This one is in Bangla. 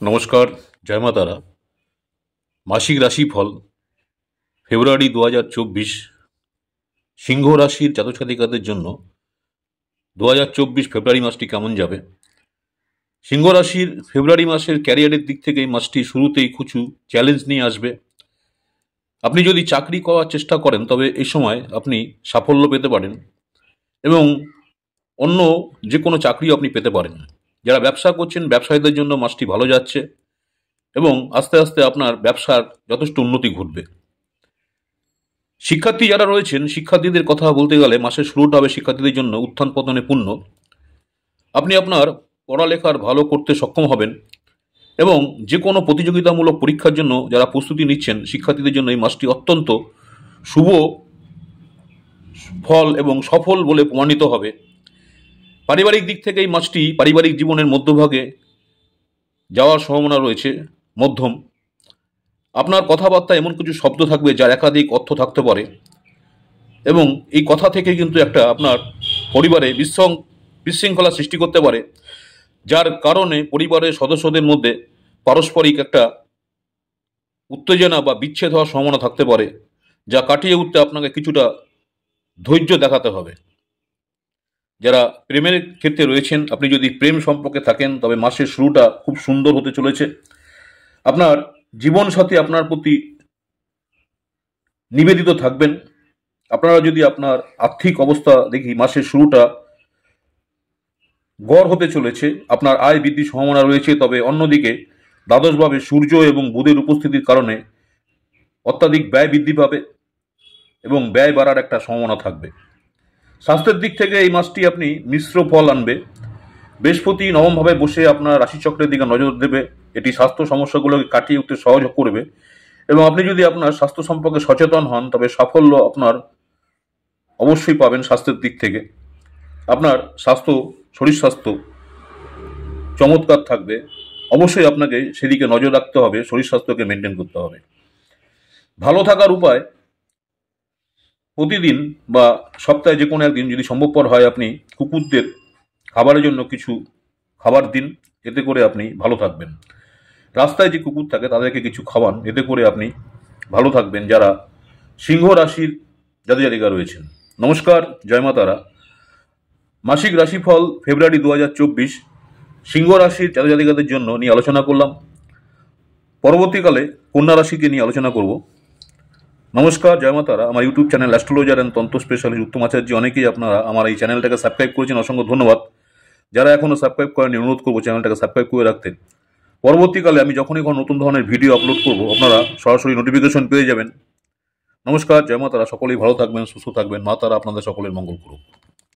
নমস্কার, জয় মা তারা। মাসিক রাশিফল ফেব্রুয়ারি 2024 সিংহ রাশির জাতক জাতিকাদের জন্য 2024 ফেব্রুয়ারি মাসটি কেমন যাবে। সিংহ রাশির ফেব্রুয়ারি মাসের ক্যারিয়ারের দিক থেকে এই মাসটি শুরুতেই কিছু চ্যালেঞ্জ নিয়ে আসবে। আপনি যদি চাকরি করার চেষ্টা করেন তবে এই সময় আপনি সাফল্য পেতে পারেন এবং অন্য যে কোনো চাকরিও আপনি পেতে পারেন। যারা ব্যবসা করছেন ব্যবসায়ীদের জন্য মাসটি ভালো যাচ্ছে এবং আস্তে আস্তে আপনার ব্যবসার যথেষ্ট উন্নতি ঘটবে। শিক্ষার্থী যারা রয়েছেন শিক্ষার্থীদের কথা বলতে গেলে মাসের শুরুটা হবে শিক্ষার্থীদের জন্য উত্থান পতনে পূর্ণ। আপনি আপনার পড়ালেখার ভালো করতে সক্ষম হবেন এবং যে কোনো প্রতিযোগিতামূলক পরীক্ষার জন্য যারা প্রস্তুতি নিচ্ছেন শিক্ষার্থীদের জন্য এই মাসটি অত্যন্ত শুভ ফল এবং সফল বলে প্রমাণিত হবে। পারিবারিক দিক থেকে এই মাসটি পারিবারিক জীবনের মধ্যভাগে যাওয়ার সম্ভাবনা রয়েছে মধ্যম। আপনার কথাবার্তায় এমন কিছু শব্দ থাকবে যার একাধিক অর্থ থাকতে পারে এবং এই কথা থেকে কিন্তু একটা আপনার পরিবারে বিশৃঙ্খলা সৃষ্টি করতে পারে, যার কারণে পরিবারের সদস্যদের মধ্যে পারস্পরিক একটা উত্তেজনা বা বিচ্ছেদ হওয়ার সম্ভাবনা থাকতে পারে, যা কাটিয়ে উঠতে আপনাকে কিছুটা ধৈর্য দেখাতে হবে। যারা প্রেমের ক্ষেত্রে রয়েছেন আপনি যদি প্রেম সম্পর্কে থাকেন তবে মাসের শুরুটা খুব সুন্দর হতে চলেছে। আপনার জীবনসাথী আপনার প্রতি নিবেদিত থাকবেন। আপনারা যদি আপনার আর্থিক অবস্থা দেখি মাসের শুরুটা গড় হতে চলেছে, আপনার আয় বৃদ্ধির সম্ভাবনা রয়েছে। তবে অন্যদিকে দ্বাদশভাবে সূর্য এবং বুধের উপস্থিতির কারণে অত্যাধিক ব্যয় বৃদ্ধি পাবে এবং ব্যয় বাড়ার একটা সম্ভাবনা থাকবে। স্বাস্থ্যের দিক থেকে এই মাসটি আপনি মিশ্র ফল আনবে। বৃহস্পতি নবমভাবে বসে আপনার রাশিচক্রের দিকে নজর দেবে, এটি স্বাস্থ্য সমস্যাগুলোকে কাটিয়ে উঠতে সহজ করবে এবং আপনি যদি আপনার স্বাস্থ্য সম্পর্কে সচেতন হন তবে সাফল্য আপনার অবশ্যই পাবেন। স্বাস্থ্যের দিক থেকে আপনার শরীর স্বাস্থ্য চমৎকার থাকবে। অবশ্যই আপনাকে সেদিকে নজর রাখতে হবে, শরীর স্বাস্থ্যকে মেনটেন করতে হবে। ভালো থাকার উপায় প্রতিদিন বা সপ্তাহে যে কোনো একদিন যদি সম্ভবপর হয় আপনি কুকুরদের খাবারের জন্য কিছু খাবার দিন, এতে করে আপনি ভালো থাকবেন। রাস্তায় যে কুকুর থাকে তাদেরকে কিছু খাওয়ান, এতে করে আপনি ভালো থাকবেন। যারা সিংহ রাশির জাতক জাতিকা রয়েছেন, নমস্কার, জয় মা তারা। মাসিক রাশিফল ফেব্রুয়ারি 2024 সিংহ রাশির জাতক জাতিকাদের জন্য নিয়ে আলোচনা করলাম। পরবর্তীকালে কন্যা রাশিকে নিয়ে আলোচনা করব। নমস্কার, জয় মা তারা। আমার ইউটিউব চ্যানেল অ্যাস্ট্রোলজার অ্যান্ড তন্ত্র স্পেশালিস্ট উত্তম আচার্য, অনেকেই আপনারা আমার এই চ্যানেলটাকে সাবস্ক্রাইব করেছেন, অসংখ্য ধন্যবাদ। যারা এখনও সাবস্ক্রাইব করেনি অনুরোধ করবো চ্যানেলটাকে সাবস্ক্রাইব করে রাখতে। পরবর্তীকালে আমি যখনই কোনো নতুন ধরনের ভিডিও আপলোড করব আপনারা সরাসরি নোটিফিকেশন পেয়ে যাবেন। নমস্কার, জয় মা তারা। সকলেই ভালো থাকবেন, সুস্থ থাকবেন। মা তারা আপনাদের সকলের মঙ্গল করুক।